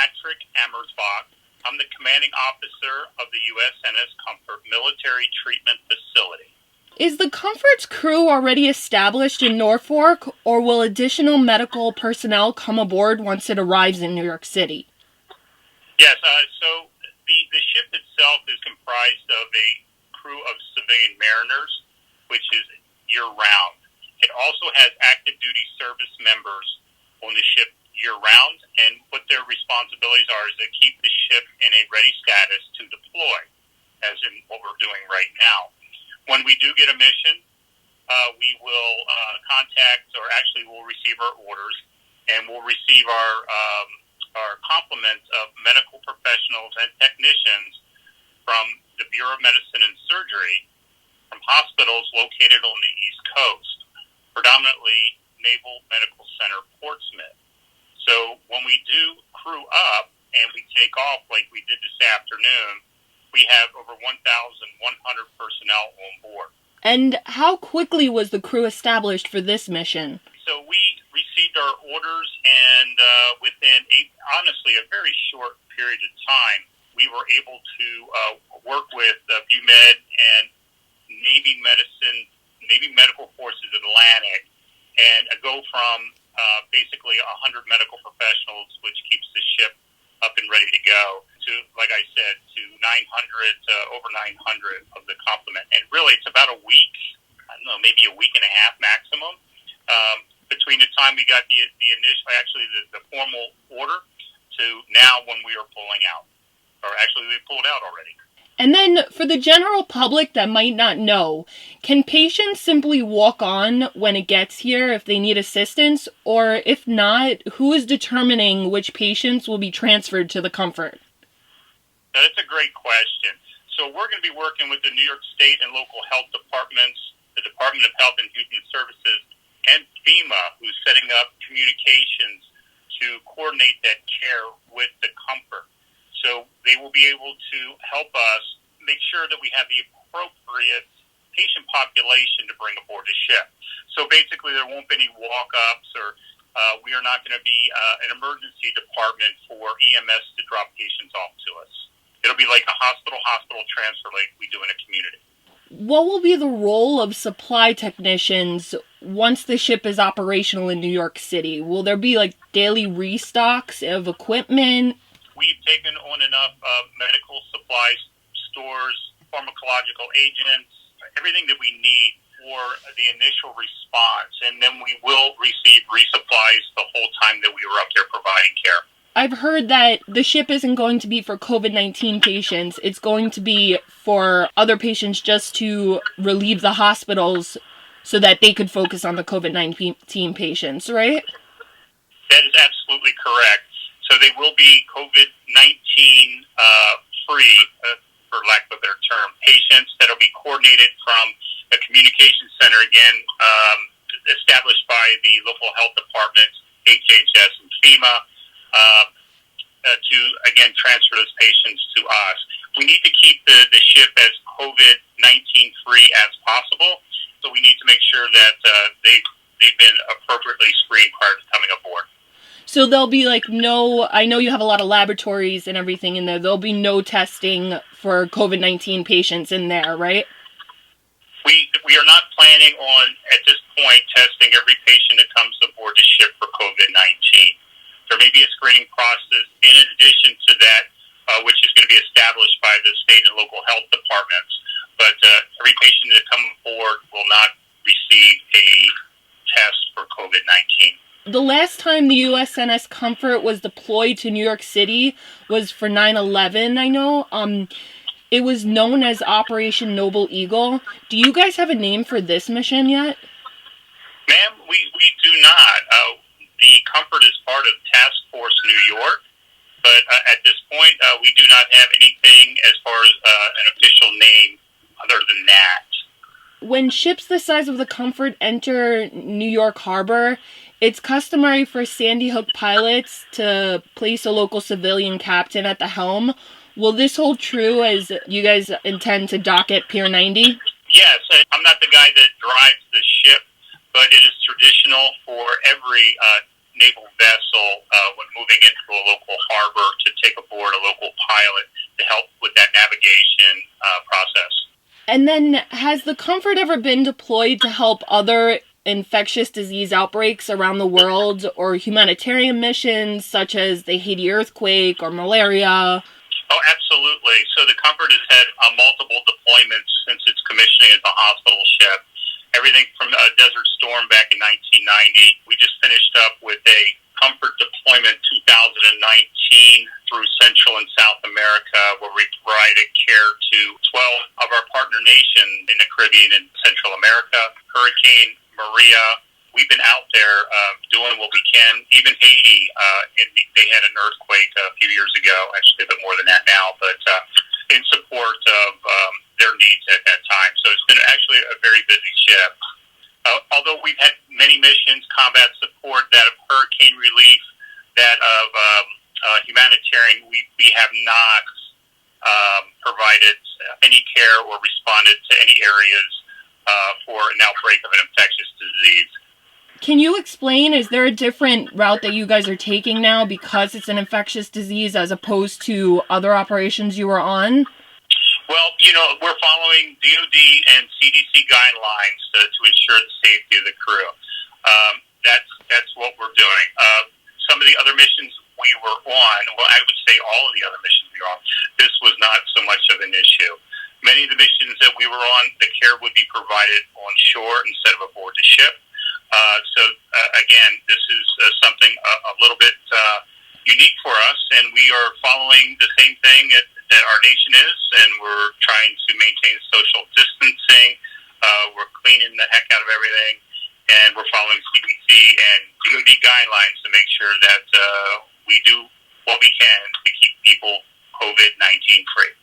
Patrick Amersbach. I'm the commanding officer of the USNS Comfort Military Treatment Facility. Is the Comfort's crew already established in Norfolk, or will additional medical personnel come aboard once it arrives in New York City? Yes, so the ship itself is comprised of a crew of civilian mariners, which is year-round. It also has active duty service members on the ship year-round, and what their responsibilities are is to keep the ship in a ready status to deploy, as in what we're doing right now. When we do get a mission, we will contact, or actually we'll receive our orders, and we'll receive our complement of medical professionals and technicians from the Bureau of Medicine and Surgery from hospitals located on the East Coast, predominantly Naval Medical Center, Portsmouth. So when we do crew up and we take off like we did this afternoon, we have over 1,100 personnel on board. And how quickly was the crew established for this mission? So we received our orders, and within honestly a very short period of time, we were able to work with BUMED and Navy Medical Forces Atlantic, and go from basically 100 medical professionals, which keeps the ship up and ready to go, to, like I said, to 900 to over 900 of the complement. And really, it's about a week, I don't know, maybe a week and a half maximum, between the time we got the initial, actually the formal order, to now when we are pulling out. Or actually, we pulled out already. And then, for the general public that might not know, can patients simply walk on when it gets here if they need assistance? Or if not, who is determining which patients will be transferred to the Comfort? Now, that's a great question. So we're going to be working with the New York State and local health departments, the Department of Health and Human Services, and FEMA, who's setting up communications to coordinate that care with the Comfort. So they will be able to help us make sure that we have the appropriate patient population to bring aboard the ship. So basically there won't be any walk-ups, or we are not going to be an emergency department for EMS to drop patients off to us. It'll be like a hospital-hospital transfer like we do in a community. What will be the role of supply technicians once the ship is operational in New York City? Will there be like daily restocks of equipment? We've taken on enough medical supplies, stores, pharmacological agents, everything that we need for the initial response, and then we will receive resupplies the whole time that we were up there providing care. I've heard that the ship isn't going to be for COVID-19 patients. It's going to be for other patients just to relieve the hospitals so that they could focus on the COVID-19 patients, right? That is absolutely correct. So they will be COVID-19 free, for lack of a better term, patients that will be coordinated from a communication center, again, established by the local health departments, HHS and FEMA, to, again, transfer those patients to us. We need to keep the ship as COVID-19 free as possible, so we need to make sure that they've been appropriately screened prior to coming aboard. So there'll be I know you have a lot of laboratories and everything in there. There'll be no testing for COVID-19 patients in there, right? We are not planning on, at this point, testing every patient that comes aboard the ship for COVID-19. There may be a screening process in addition to that, which is going to be established by the state and local health departments. But every patient that comes aboard will not receive a test for COVID-19. The last time the USNS Comfort was deployed to New York City was for 9/11, I know. It was known as Operation Noble Eagle. Do you guys have a name for this mission yet? Ma'am, we do not. The Comfort is part of Task Force New York, but at this point, we do not have anything as far as an official name other than that. When ships the size of the Comfort enter New York Harbor, it's customary for Sandy Hook pilots to place a local civilian captain at the helm. Will this hold true as you guys intend to dock at Pier 90? Yes, I'm not the guy that drives the ship, but it is traditional for every naval vessel when moving into a local harbor to take aboard a local pilot to help with that navigation process. And then, has the Comfort ever been deployed to help other infectious disease outbreaks around the world, or humanitarian missions such as the Haiti earthquake or malaria? Oh, absolutely. So the Comfort has had multiple deployments since its commissioning as a hospital ship. Everything from Desert Storm back in 1990. We just finished up with a Comfort deployment 2019 through Central and South America, where we provided care to 12 of our partner nations in the Caribbean and Central America. Hurricane Maria, we've been out there doing what we can. Even Haiti, they had an earthquake a few years ago, actually a bit more than that now, but in support of their needs at that time. So it's been actually a very busy ship. Although we've had many missions, combat support, that of hurricane relief, that of humanitarian, we have not provided any care or responded to any areas for an outbreak of an infectious disease. Can you explain, is there a different route that you guys are taking now because it's an infectious disease as opposed to other operations you were on? Well, we're following DOD and CDC guidelines to ensure the safety of the crew. That's what we're doing. Some of the other missions we were on, well, I would say all of the other missions we were on, this was not so much of an issue. Many of the missions that we were on, the care would be provided on shore instead of aboard the ship. Again, this is something a little bit unique for us, and we are following the same thing that our nation is, and we're trying to maintain social distancing. We're cleaning the heck out of everything, and we're following CDC and DOD guidelines to make sure that we do what we can to keep people COVID-19 free.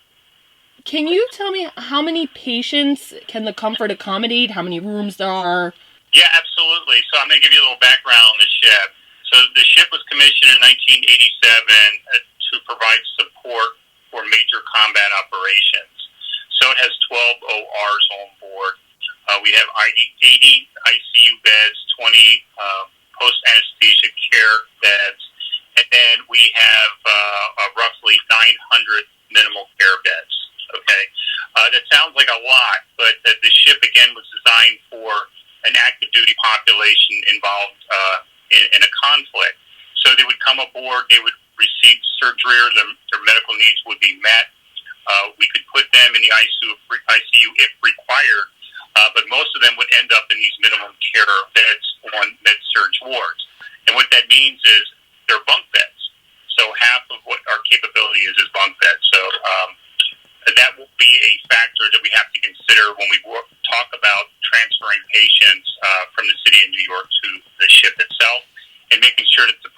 Can you tell me how many patients can the Comfort accommodate, how many rooms there are? Yeah, absolutely. So I'm going to give you a little background on the ship. So the ship was commissioned in 1987 to provide support for major combat operations. So it has 12 ORs on board. We have 80 ICU beds, 20 post-anesthesia care beds, and then we have roughly 900 minimal care beds. Okay, that sounds like a lot, but the ship, again, was designed for an active duty population involved in a conflict. So they would come aboard, they would receive surgery, or their medical needs would be met. We could put them in the ICU if required, but most of them would end up in these minimum care beds on med-surg wards. And what that means is they're bunk beds. So half of what our capability is bunk beds. So that will be a factor that we have to consider when we talk about transferring patients from the city of New York to the ship itself, and making sure that the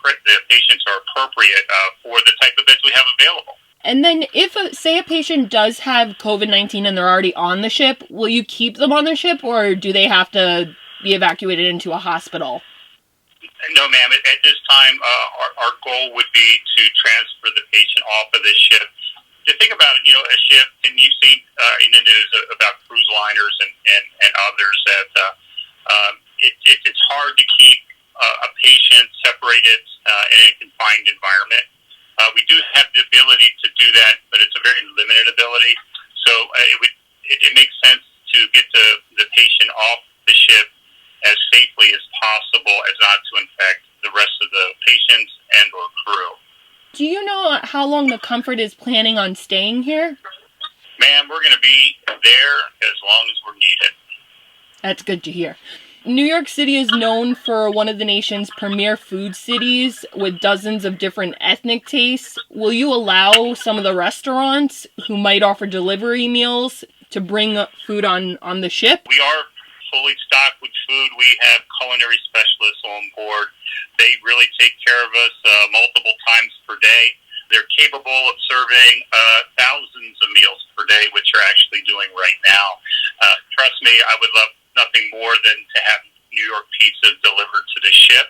patients are appropriate for the type of beds we have available. And then if, say, a patient does have COVID-19 and they're already on the ship, will you keep them on the ship, or do they have to be evacuated into a hospital? No, ma'am. At this time, our goal would be to transfer the patient off of the ship. The thing about it, a ship, and you've seen in the news about cruise liners and others, that it's hard to keep a patient separated in a confined environment. We do have the ability to do that, but it's a very limited ability. So it makes sense to get the patient off the ship as safely as possible, as not to infect the rest of the patients and or crew. Do you know how long the Comfort is planning on staying here? Ma'am, we're going to be there as long as we're needed. That's good to hear. New York City is known for one of the nation's premier food cities with dozens of different ethnic tastes. Will you allow some of the restaurants who might offer delivery meals to bring food on the ship? We are fully stocked with food. We have culinary specialists on board. They really take care of us multiple times per day. They're capable of serving thousands of meals per day, which you're actually doing right now. Trust me, I would love nothing more than to have New York pizza delivered to the ship.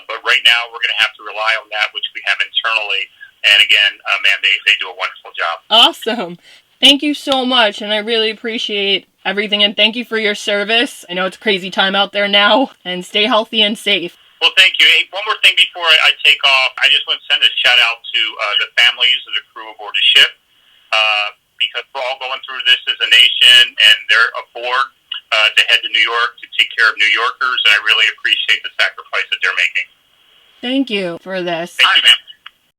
But right now, we're going to have to rely on that, which we have internally. And again, ma'am, they do a wonderful job. Awesome. Thank you so much, and I really appreciate everything, and thank you for your service. I know it's a crazy time out there now, and stay healthy and safe. Well, thank you. Hey, one more thing before I take off. I just want to send a shout out to the families of the crew aboard the ship because we're all going through this as a nation, and they're aboard to head to New York to take care of New Yorkers, and I really appreciate the sacrifice that they're making. Thank you for this. Thank you, ma'am.